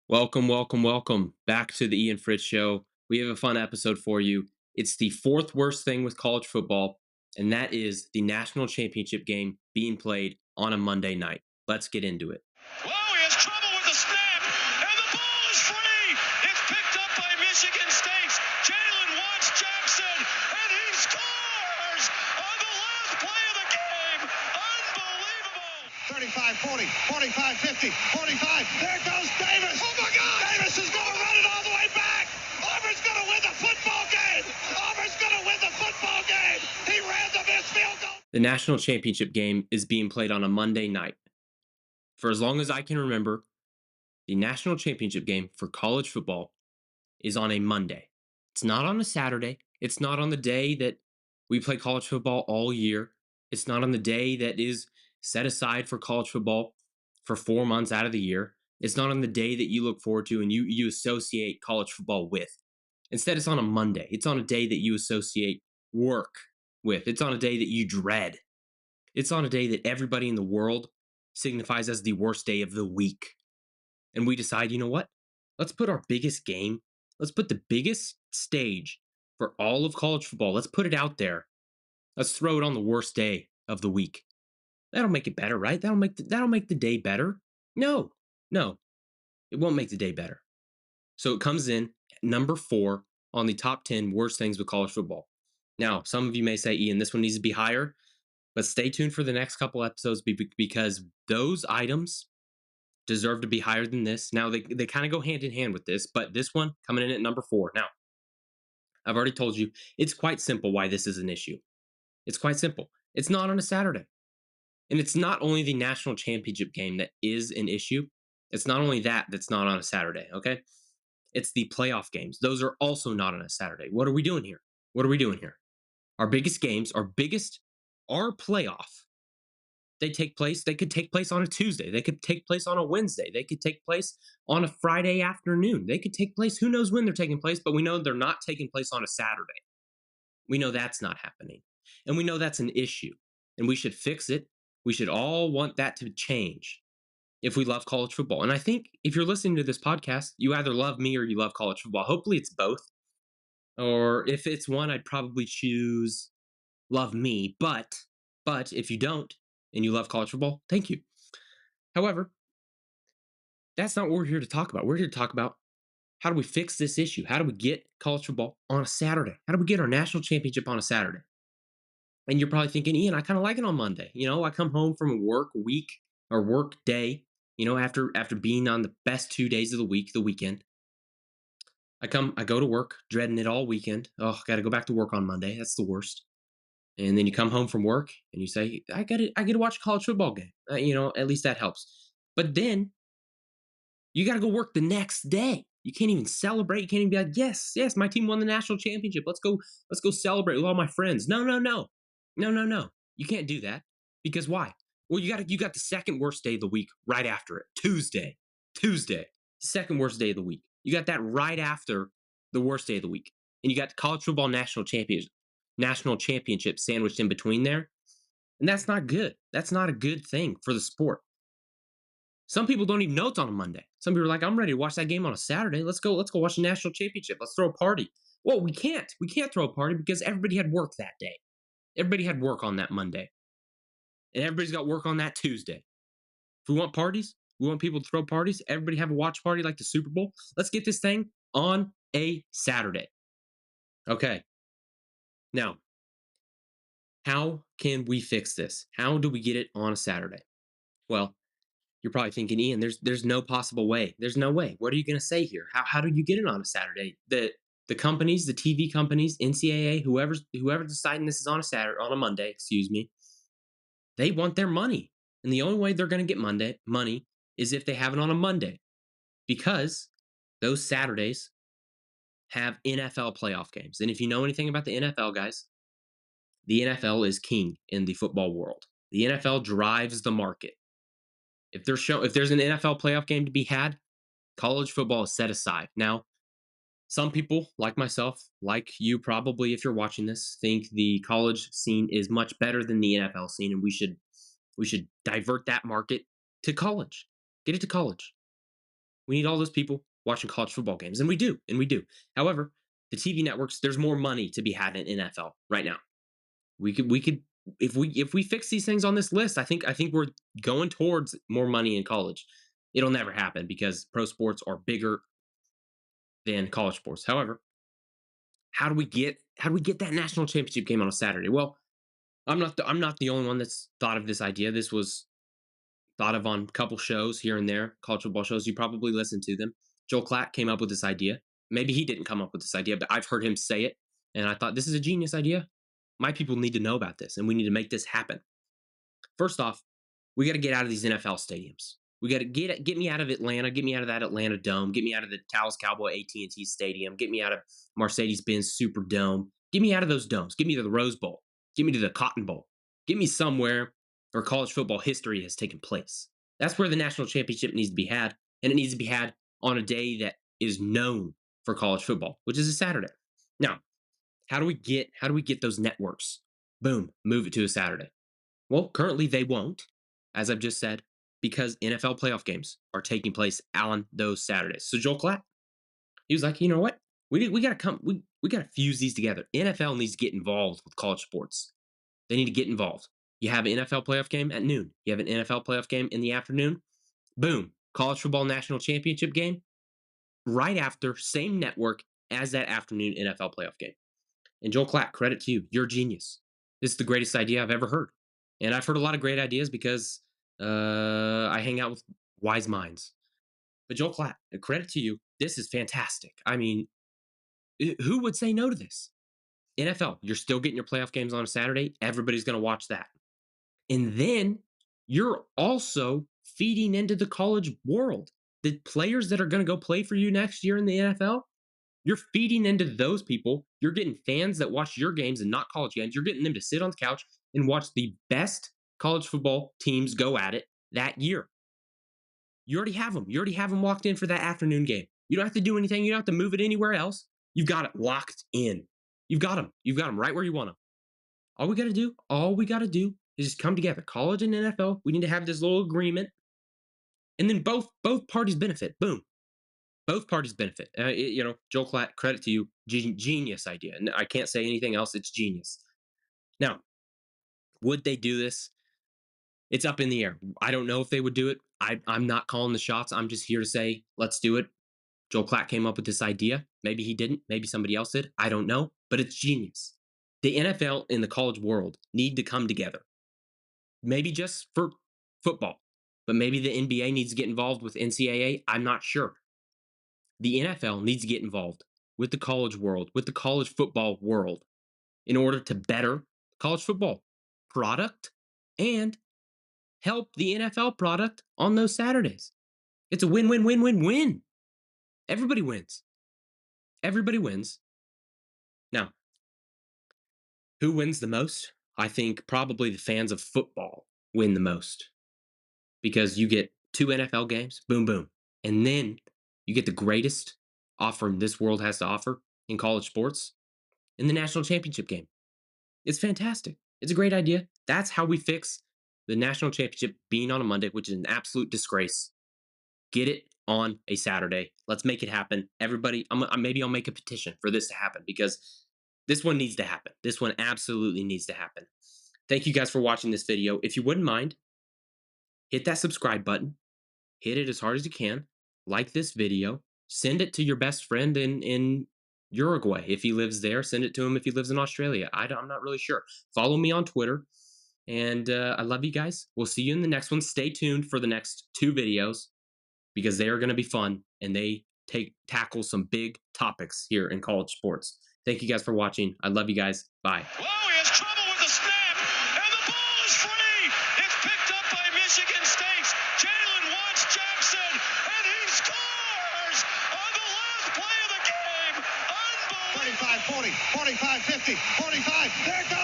Welcome, welcome, welcome back to the Ian Fritz Show. We have a fun episode for you. It's the fourth worst thing with college football, and that is the national championship game being played on a Monday night. Let's get into it. Whoa, he has trouble with the snap, and the ball is free. It's picked up by Michigan State's Jalen Watts Jackson, and he scores on the last play of the game. Unbelievable. 35, 40, 45, 50, 45. There goes Davis. Oh, my God. Davis is going to run it all the way back. Auburn's going to win the football game. Auburn's going to win the football game. He ran the missed field goal. The national championship game is being played on a Monday night. For as long as I can remember, the national championship game for college football is on a Monday. It's not on a Saturday. It's not on the day that we play college football all year. It's not on the day that is set aside for college football for 4 months out of the year. It's not on the day that you look forward to and you associate college football with. Instead, it's on a Monday. It's on a day that you associate work with. It's on a day that you dread. It's on a day that everybody in the world signifies as the worst day of the week. And we decide, you know what? Let's put our biggest game, let's put the biggest stage for all of college football. Let's put it out there. Let's throw it on the worst day of the week. That'll make it better, right? That'll make the day better. No, no, it won't make the day better. So it comes in at number 4 on the top 10 worst things with college football. Now, some of you may say, Ian, this one needs to be higher, but stay tuned for the next couple episodes because those items deserve to be higher than this. Now, they kind of go hand in hand with this, but this one coming in at number 4. Now, I've already told you it's quite simple why this is an issue. It's quite simple. It's not on a Saturday. And it's not only the national championship game that is an issue. It's not only that's not on a Saturday, okay? It's the playoff games. Those are also not on a Saturday. What are we doing here? What are we doing here? Our biggest games, our playoff, they could take place on a Tuesday. They could take place on a Wednesday. They could take place on a Friday afternoon. They could take place, who knows when they're taking place, but we know they're not taking place on a Saturday. We know that's not happening. And we know that's an issue. And we should fix it. We should all want that to change if we love college football. And I think if you're listening to this podcast, you either love me or you love college football. Hopefully it's both. Or if it's one, I'd probably choose love me. But if you don't and you love college football, thank you. However, that's not what we're here to talk about. We're here to talk about how do we fix this issue? How do we get college football on a Saturday? How do we get our national championship on a Saturday? And you're probably thinking, Ian, I kind of like it on Monday. I come home from a work week or work day, after being on the best 2 days of the week, the weekend. I go to work, dreading it all weekend. Oh, got to go back to work on Monday. That's the worst. And then you come home from work and you say, I get to watch a college football game. At least that helps. But then you got to go work the next day. You can't even celebrate. You can't even be like, yes, yes, my team won the national championship. Let's go celebrate with all my friends. No, no, no, no, no, no. You can't do that because why? Well, you got the second worst day of the week right after it. Tuesday, second worst day of the week. You got that right after the worst day of the week, and you got the college football national championship sandwiched in between there, and that's not good. That's not a good thing for the sport. Some people don't even know it's on a Monday. Some people are like, I'm ready to watch that game on a Saturday. Let's go watch the national championship. Let's throw a party. Well, we can't. We can't throw a party because everybody had work that day. Everybody had work on that Monday. And everybody's got work on that Tuesday. If we want parties, we want people to throw parties, everybody have a watch party like the Super Bowl. Let's get this thing on a Saturday. Okay. Now, how can we fix this? How do we get it on a Saturday? Well, you're probably thinking, Ian, there's no possible way. There's no way. What are you going to say here? How do you get it on a Saturday? The companies, the TV companies, NCAA, whoever's deciding this is on a Monday, excuse me, they want their money, and the only way they're going to get money is if they have it on a Monday, because those Saturdays have NFL playoff games. And if you know anything about the NFL, guys, the NFL is king in the football world. The NFL drives the market. If there's an NFL playoff game to be had, college football is set aside. Now, some people, like myself, like you probably if you're watching this, think the college scene is much better than the NFL scene, and we should divert that market to college. Get it to college. We need all those people watching college football games, and we do, and we do. However, the TV networks, there's more money to be had in NFL right now. We could if we fix these things on this list, I think we're going towards more money in college. It'll never happen because pro sports are bigger than college sports. However, how do we get that national championship game on a Saturday? Well, I'm not the only one that's thought of this idea. This was thought of on a couple shows here and there, college football shows. You probably listen to them. Joel Klatt came up with this idea. Maybe he didn't come up with this idea, but I've heard him say it, and I thought this is a genius idea. My people need to know about this, and we need to make this happen. First off, we got to get out of these NFL stadiums. We got to get me out of Atlanta, get me out of that Atlanta Dome, get me out of the Dallas Cowboy AT&T Stadium, get me out of Mercedes-Benz Superdome, get me out of those domes, get me to the Rose Bowl, get me to the Cotton Bowl, get me somewhere where college football history has taken place. That's where the national championship needs to be had, and it needs to be had on a day that is known for college football, which is a Saturday. Now, how do we get those networks? Boom, move it to a Saturday. Well, currently they won't, as I've just said, because NFL playoff games are taking place on those Saturdays. So Joel Klatt, he was like, you know what? We gotta we gotta fuse these together. NFL needs to get involved with college sports. They need to get involved. You have an NFL playoff game at noon. You have an NFL playoff game in the afternoon. Boom. College football national championship game right after, same network as that afternoon NFL playoff game. And Joel Klatt, credit to you. You're a genius. This is the greatest idea I've ever heard. And I've heard a lot of great ideas because I hang out with wise minds. But Joel Klatt, credit to you. This is fantastic. I mean, who would say no to this? NFL, you're still getting your playoff games on a Saturday. Everybody's going to watch that. And then you're also feeding into the college world. The players that are going to go play for you next year in the NFL, you're feeding into those people. You're getting fans that watch your games and not college games. You're getting them to sit on the couch and watch the best college football teams go at it that year. You already have them. You already have them locked in for that afternoon game. You don't have to do anything. You don't have to move it anywhere else. You've got it locked in. You've got them. You've got them right where you want them. All we got to do is just come together. College and NFL, we need to have this little agreement. And then both parties benefit. Boom. Both parties benefit. Joel Klatt, credit to you. Genius idea. And I can't say anything else. It's genius. Now, would they do this? It's up in the air. I don't know if they would do it. I'm not calling the shots. I'm just here to say, let's do it. Joel Klatt came up with this idea. Maybe he didn't. Maybe somebody else did. I don't know. But it's genius. The NFL and the college world need to come together. Maybe just for football. But maybe the NBA needs to get involved with NCAA. I'm not sure. The NFL needs to get involved with the college world, with the college football world, in order to better college football product and help the NFL product on those Saturdays. It's a win, win, win, win, win. Everybody wins. Everybody wins. Now, who wins the most? I think probably the fans of football win the most because you get 2 NFL games, boom, boom. And then you get the greatest offering this world has to offer in college sports in the national championship game. It's fantastic. It's a great idea. That's how we fix the national championship being on a Monday, which is an absolute disgrace. Get it on a Saturday. Let's make it happen. Everybody, maybe I'll make a petition for this to happen because this one needs to happen. This one absolutely needs to happen. Thank you guys for watching this video. If you wouldn't mind, hit that subscribe button. Hit it as hard as you can. Like this video. Send it to your best friend in Uruguay if he lives there. Send it to him if he lives in Australia. I'm not really sure. Follow me on Twitter. And I love you guys. We'll see you in the next one. Stay tuned for the next 2 videos because they are going to be fun and they tackle some big topics here in college sports. Thank you guys for watching. I love you guys. Bye. Whoa, he has trouble with the snap, and the ball is free. It's picked up by Michigan State's Jalen Watts Jackson, and he scores on the last play of the game. Unbelievable. 35, 40, 45, 50, 45. There it goes.